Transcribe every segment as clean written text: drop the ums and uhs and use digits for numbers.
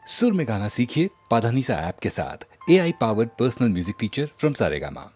सुर में गाना सीखिए पाधानीसा ऐप के साथ। AI powered personal music teacher from Saregama.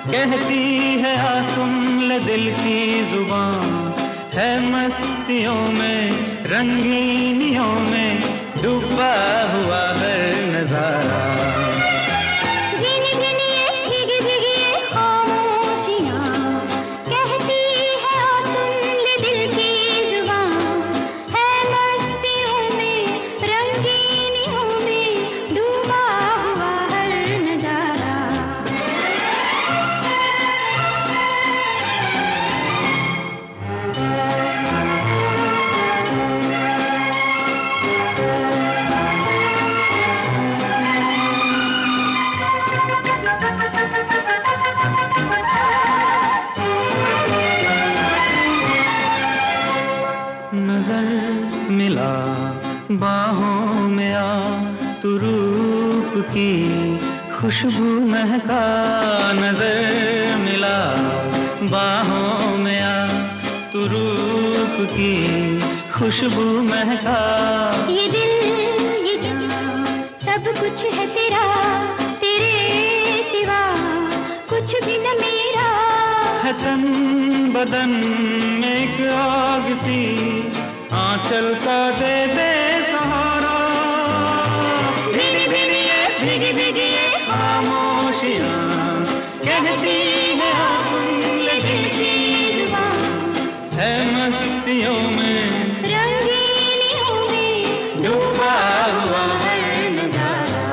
कहती है सुन ले दिल की जुबान, है मस्तियों में रंगीनियों में डूबा हुआ है नजारा। भीनी भीनी ये भीगी भीगी ये खामोशियाँ, कहती है सुन ले दिल की जुबान, है मस्तियों में रंगीनियों में डूबा हुआ हर नजारा। नजर मिला बाहों में आ, तू रूप की खुशबू महका। नजर मिला बाहों में आ, तू रूप की खुशबू महका। ये दिल ये जान सब कुछ है तेरा, तेरे सिवा कुछ भी न मेरा। है तन बदन में एक आग सी, आंचल का दे दे सहारा। भीनी भीनी ये भीगी भीगी ये खामोशियाँ, कहती है सुन ले दिल की जुबान, है मस्तियों में रंगीनियों में डूबा हुआ है नजारा।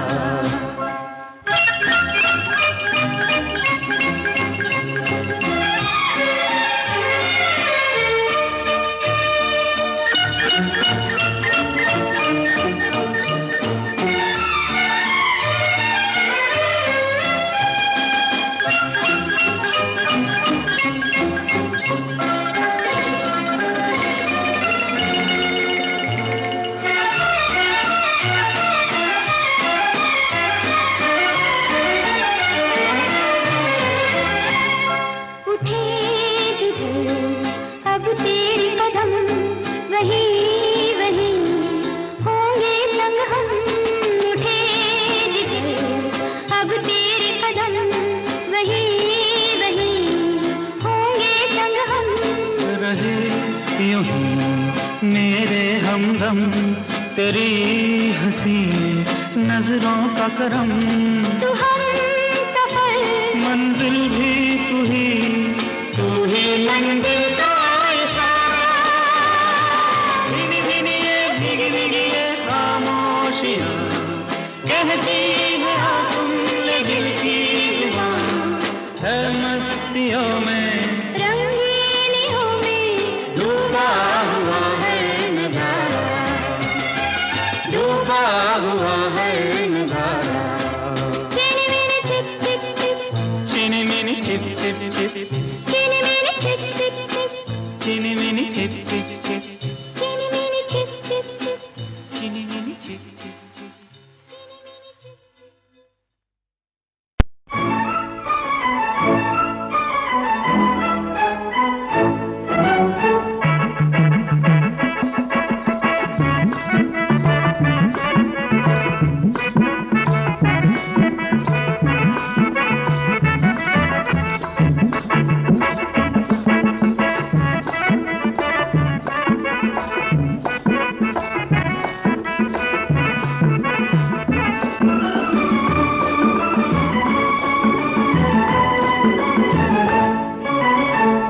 उठे जिधर अब तेरे कदम, वही वही होंगे संग हम। उठे जिधर अब तेरे कदम, वही वही होंगे संग हम। रहे यूं ही मेरे हमदम, तेरी हंसी नजरों का करम। तू हम सफर मंजिल भी तू ही मंजिल का इशारा। भीनी भीनी ये भीगी भीगी ये खामोशियाँ, कहती है सुन ले दिल की जुबान, है मस्तियों में रंगीनियों में डूबा हुआ है नजारा, डूबा हुआ है नजारा। चीनी मिनी चिप चिप चिप, चीनी मिनी चिप चिप चिप, चीनी मिनी चिप चिप चिप, चीनी मिनी चिप चिप चिप, चीनी मिनी चिप चिप चिप, चिनी मिनी छिप छिप छिप।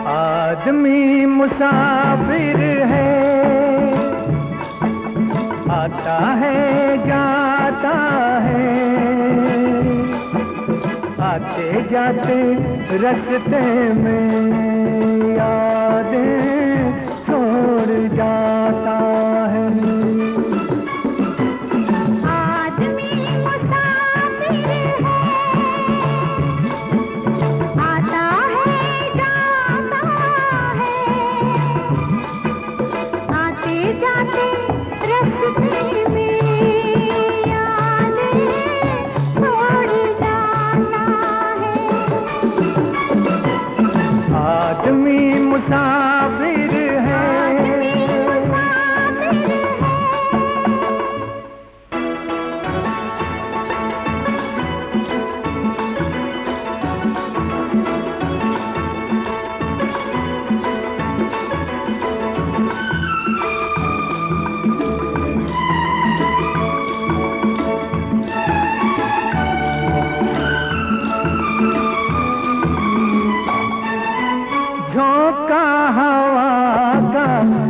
आदमी मुसाफिर है, आता है जाता है, आते जाते रास्ते में यादें छोड़ जाता है। आदमी मुसाफिर है, झोंका हवा का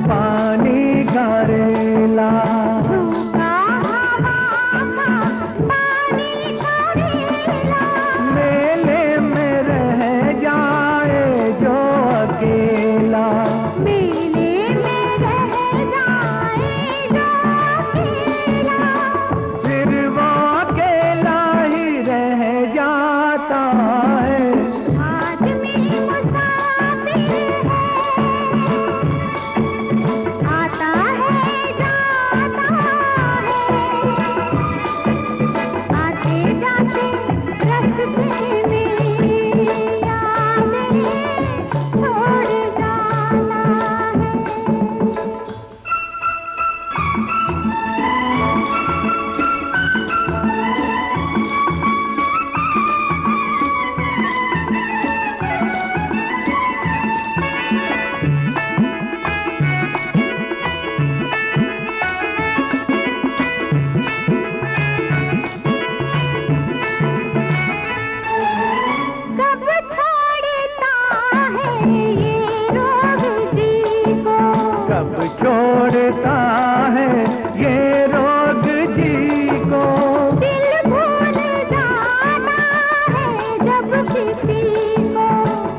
पानी घरेला, मेले में रह जाए जो अकेला, फिर वो अकेला ही रह जाता है। कब छोड़ता है ये रोग जी को, दिल भूल जाता है जब किसी को,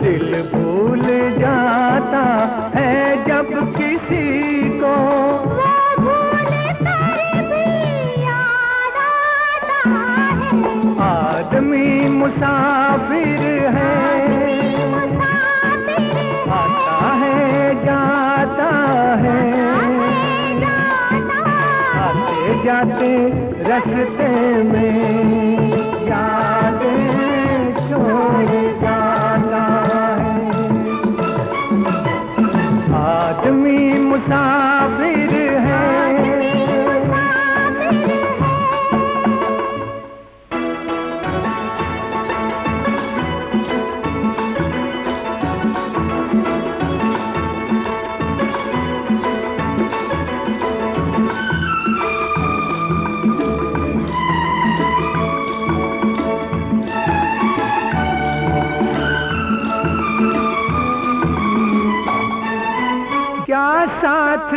दिल भूल जाता है जब किसी को, वो भूल कर भी याद आता है। आदमी मुसाफिर है, आता है जाता है, आते जाते रास्ते में यादें छोड़ जाता है। आदमी मुसाफिर है, क्या साथ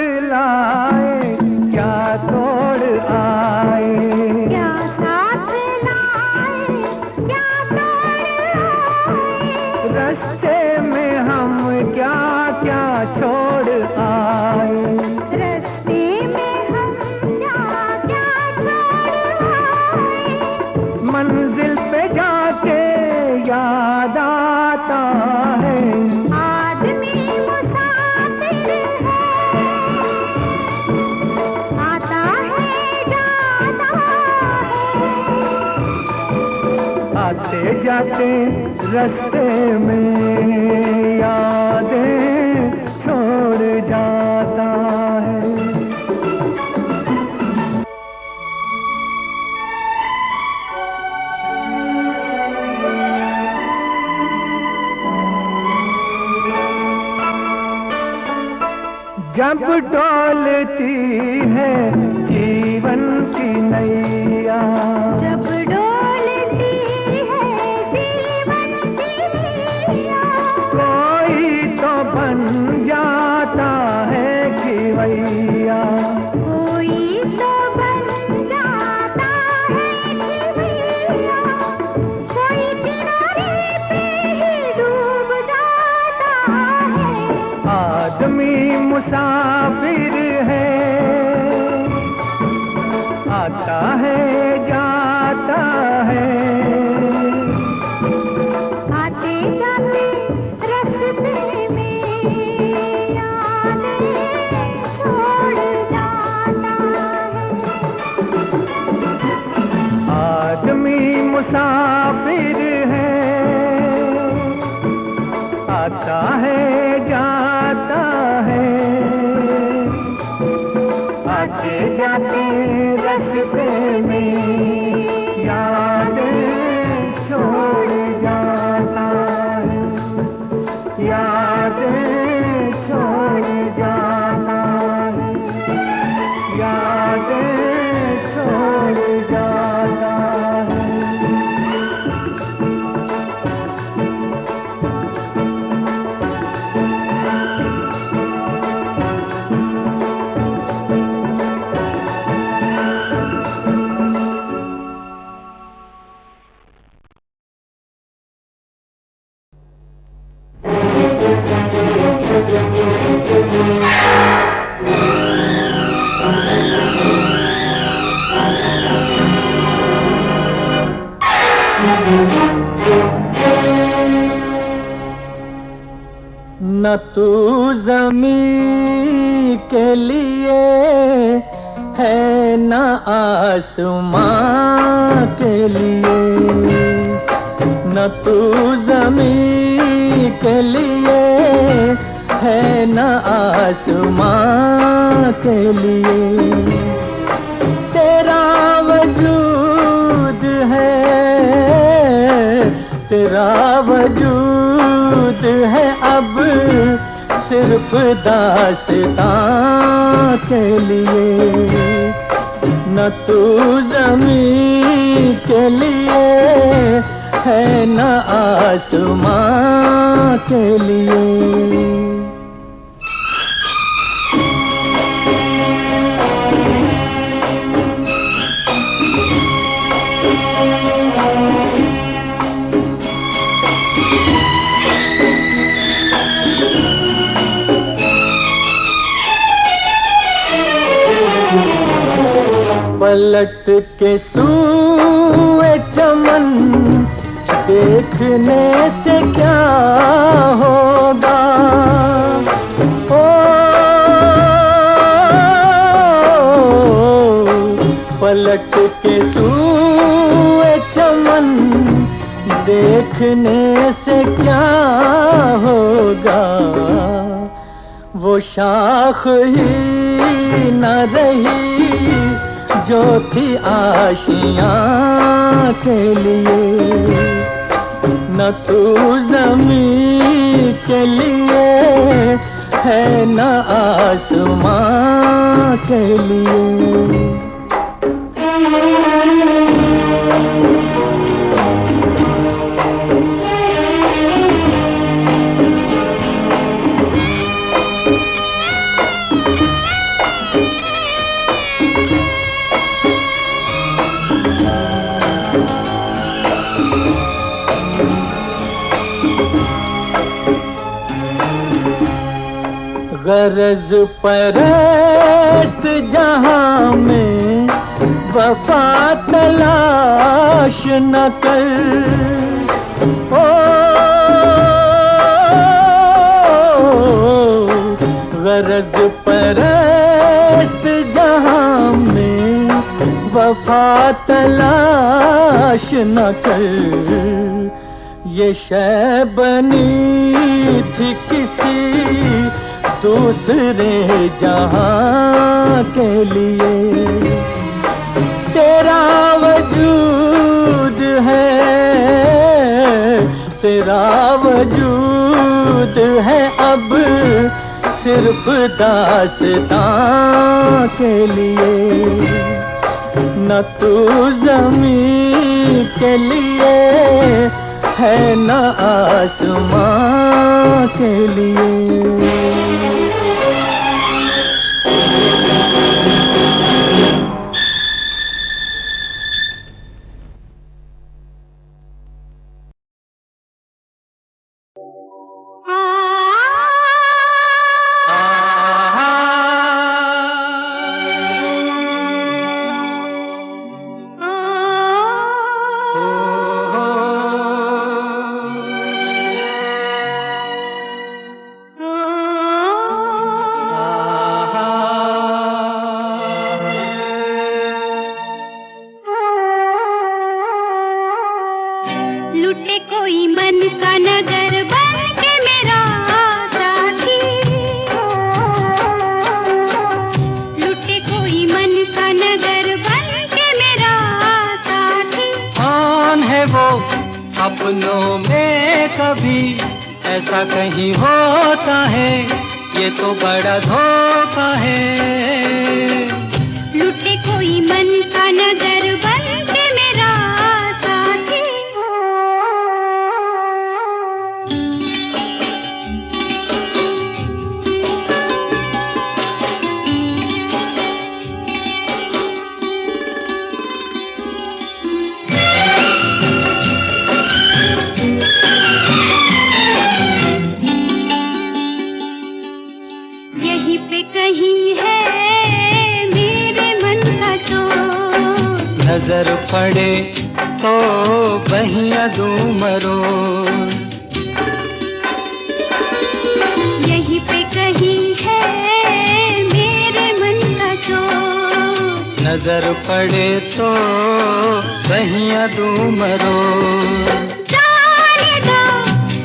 जाते रास्ते में यादें छोड़ जाता है। जब डोलती है जीवन की नैया, जब डोलती है जीवन की नैया, कोई तो बन जाता है खिवैया, कोई तो बन जाता है खिवैया, कोई किनारे पे ही डूब जाता है। आदमी मुसाफिर है, आता है जाता है, आते जाते रास्ते में यादें छोड़ जाता है। आदमी मुसाफिर है, आता है जाता है, आते जाते रास्ते में यादें छोड़ जाता है, यादें छोड़ जाता है, यादें छोड़ जाता है। न तू ज़मीं के लिए है न आसमां के लिए, न तू ज़मीं के लिए है न आसमां के लिए। तेरा वजूद है, तेरा वजूद है अब सिर्फ दास्तां के लिए। न तू ज़मीं के लिए है न आसमां के लिए। पलट के सूए चमन देखने से क्या होगा, ओ पलट के सूए चमन देखने से क्या होगा। वो शाख ही न रही जो थी आशियाँ के लिए। न तू ज़मीं के लिए है न आसमां के लिए। गरज परस्त जहां में वफा तलाश न कर, ओ गरज परस्त जहां में वफा तलाश न कर। ये शय बनी थी किसी दूसरे जहां के लिए। तेरा वजूद है, तेरा वजूद है अब सिर्फ दास्तां के लिए। न तू ज़मीं के लिए है न आसमां के लिए। लुटे कोई मन का नगर बन के मेरा साथी, लुटे कोई मन का नगर बन के मेरा साथी। कौन है वो अपनों में कभी ऐसा कहीं होता है, ये तो बड़ा धोखा है। लुटे कोई मन का नगर बन के मेरा साथी। यहीं पे कहीं है मेरे मन का चोर, नजर पड़े तो बहिया दूं मरो। यहीं पे कहीं है मेरे मन का चोर, नजर पड़े तो बहिया दूं मरो। जाने दो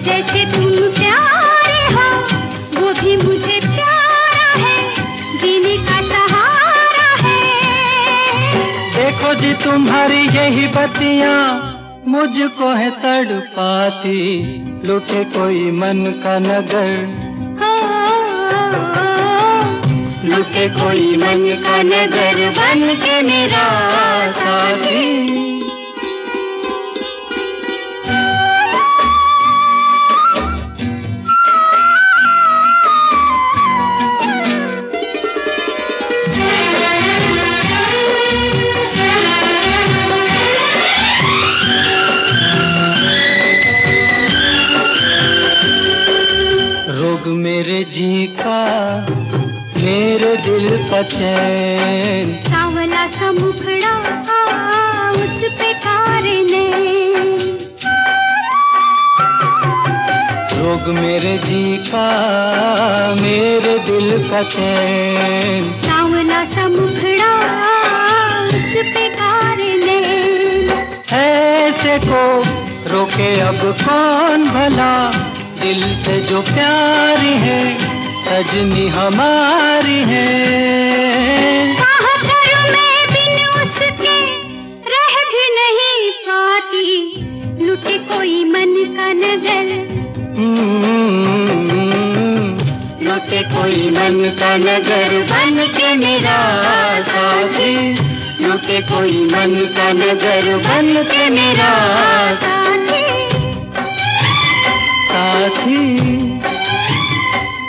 जैसे तुम प्यारे हो, वो भी मुझे प्यारा है, जीने का सहारा है। देखो जी तुम्हारी यही बत्तियां मुझको है तड़पाती, लुटे कोई मन का नगर, लुटे कोई मन का नगर बन के मेरा साथी। रोग मेरे जी का, मेरे दिल का चैन, सावला सा मुखड़ा उस पे कारे ने, रोग मेरे जी का, मेरे दिल का चैन। सावला सा मुखड़ा उस पे कारे ने। ऐसे को रोके अब कौन भला, दिल से जो प्यारी है सजनी हमारी है। कहाँ करूं मैं बिन उसके रह भी नहीं पाती, लुटे कोई मन का नगर, लुटे कोई मन का नगर बन के मेरा साथी, लुटे कोई मन का नगर बन के मेरा साथी, साथी।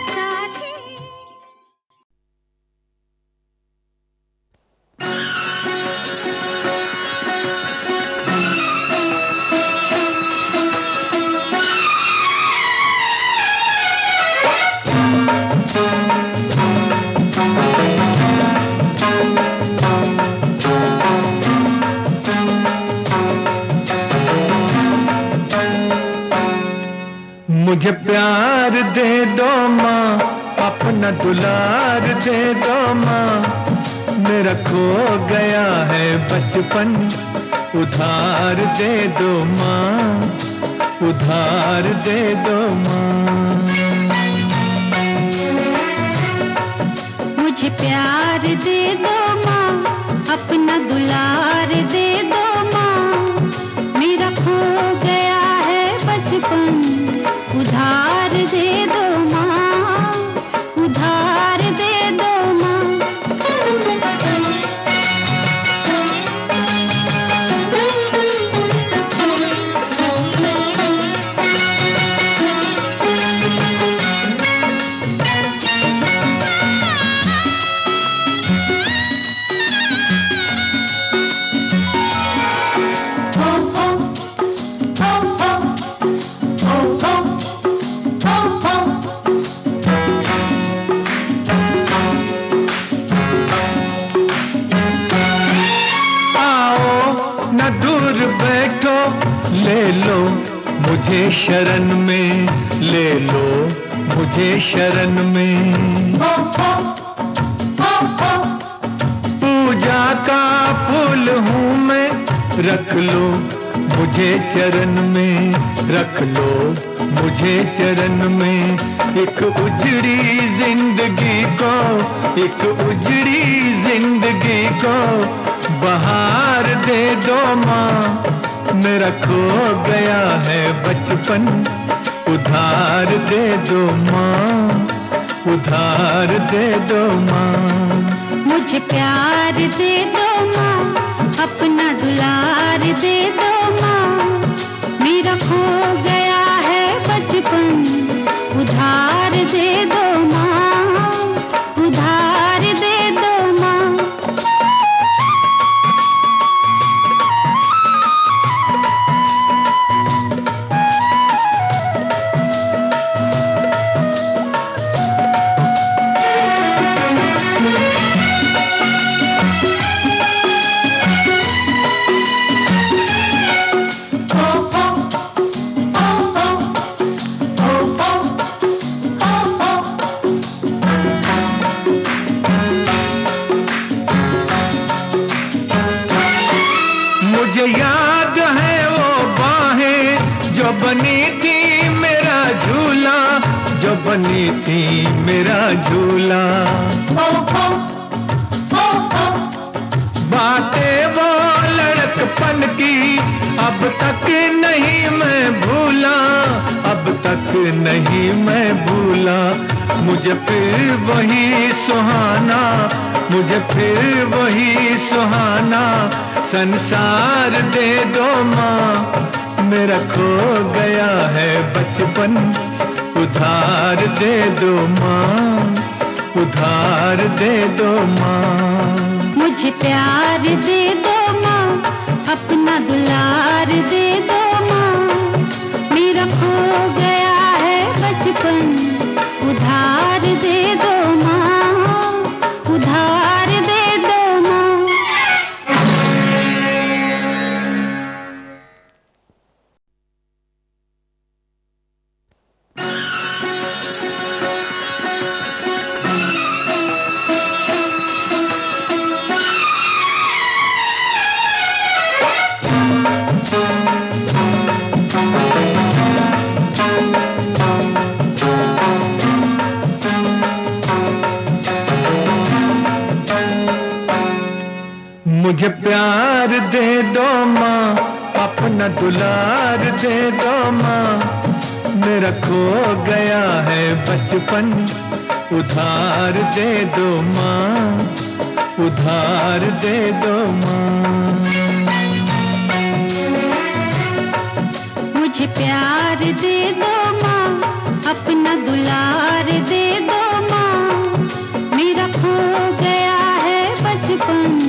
साथी। मुझे प्यार दे दो माँ, अपना दुलार दे दो माँ, मेरा खो गया है बचपन उधार दे दो माँ। उधार दे दो माँ। मुझे प्यार दे दो माँ, अपना दुलार दे दो माँ, मेरा खो गया है बचपन, उधार दे दो माँ, उधार दे दो माँ। ले लो मुझे शरण में, ले लो मुझे शरण में। पूजा का फूल हूँ मैं, रख लो मुझे चरण में, रख लो मुझे चरण में। एक उजड़ी जिंदगी को, एक उजड़ी जिंदगी को बहार दे दो माँ, मेरा खो गया है बचपन, उधार दे दो माँ, उधार दे दो माँ। मुझे प्यार दे दो माँ, अपना दुलार दे दो माँ, मेरा खो गया है बचपन, उधार दे दो माँ, उधार दे दो माँ। मुझे याद है वो बाहें जो बनी थी मेरा झूला, जो बनी थी मेरा झूला। बातें वो लड़कपन की अब तक नहीं मैं भूला, अब तक नहीं मैं भूला। मुझे फिर वही सुहाना, मुझे फिर वही सुहाना संसार दे दो माँ, मेरा खो गया है बचपन, उधार दे दो माँ, उधार दे दो माँ। मुझे प्यार दे दो माँ, अपना दुलार दे दो माँ, मेरा खो गया है बचपन, उधार दे दो माँ, उधार दे दो माँ। मुझे प्यार दे दो माँ, अपना दुलार दे दो माँ, मेरा खो गया है बचपन, उधार दे दो माँ, उधार दे दो माँ। मुझे प्यार दे दो माँ, अपना दुलार दे दो माँ, मेरा खो गया है बचपन,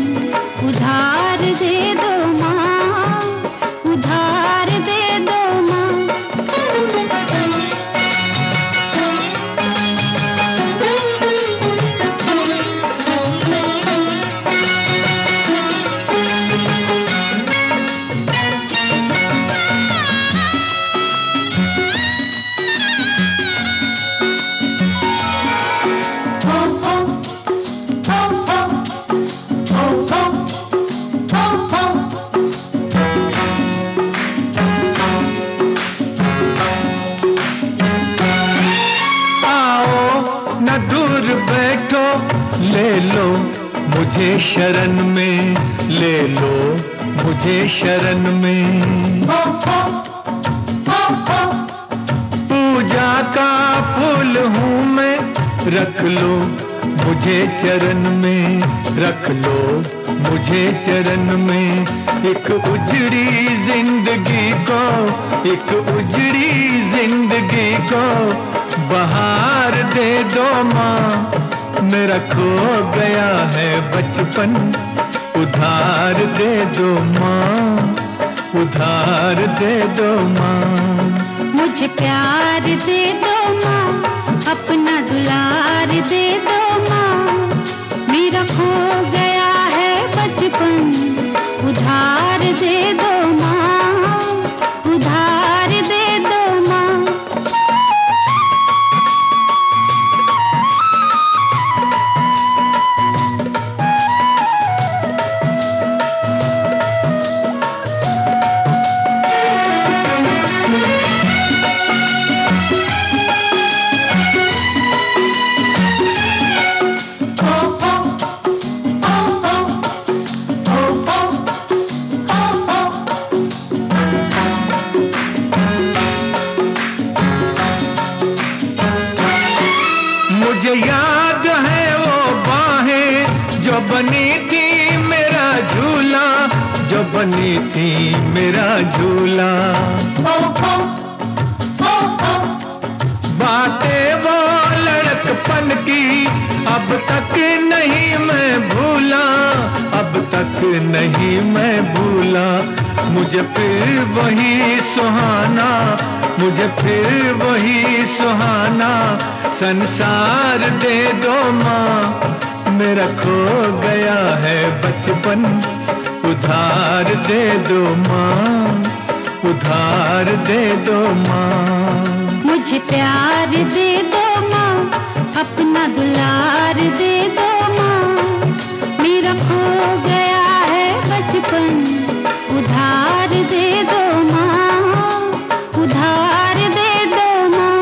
उधार दे दो माँ, उधार दे दो माँ। चरण में, ले लो मुझे शरण में। पूजा का फूल हूँ मैं, रख लो मुझे चरण में, रख लो मुझे चरण में। एक उजड़ी जिंदगी को, एक उजड़ी जिंदगी को बहार दे दो माँ। मेरा खो गया है बचपन, उधार दे दो माँ, उधार दे दो माँ। मुझे प्यार दे दो माँ, अपना दुलार दे दो माँ। मेरा खो गया है बचपन, उधार दे दो माँ, उधार दे दो माँ। मुझे याद है वो बाहें जो बनी थी मेरा झूला, जो बनी थी मेरा झूला। बातें वो लड़कपन की अब तक नहीं मैं भूला, अब तक नहीं मैं भूला। मुझे फिर वही सुहाना, मुझे फिर वही सुहाना संसार दे दो माँ। मेरा खो गया है बचपन, उधार दे दो माँ, उधार दे दो माँ। मुझे प्यार दे दो माँ, अपना दुलार दे दो माँ। मेरा खो गया है बचपन, उधार दे दो माँ, उधार दे दो माँ।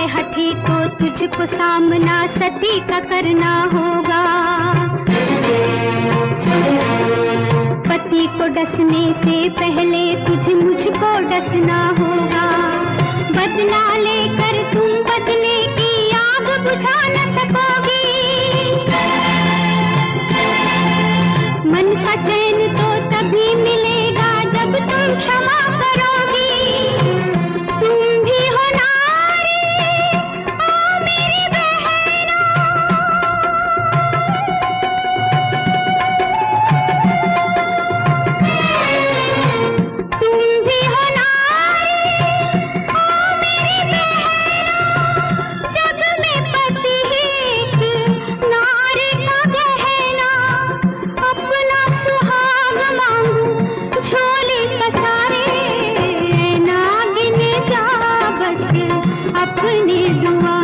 हठी तो तुझको सामना सती का करना होगा। पति को डसने से पहले तुझे मुझको डसना होगा। बदला लेकर तुम बदले की आग बुझा न सकोगी। मन का चैन तो तभी मिलेगा जब तुम क्षमा करोगी। तुम भी हो नारी, ओ मेरी बहना। तुम भी हो नारी, ओ मेरी बहना। जग में पति एक नारी का गहना। अपना सुहाग मांगू झोली पसारे, नागिन जा बस अपनी दुआ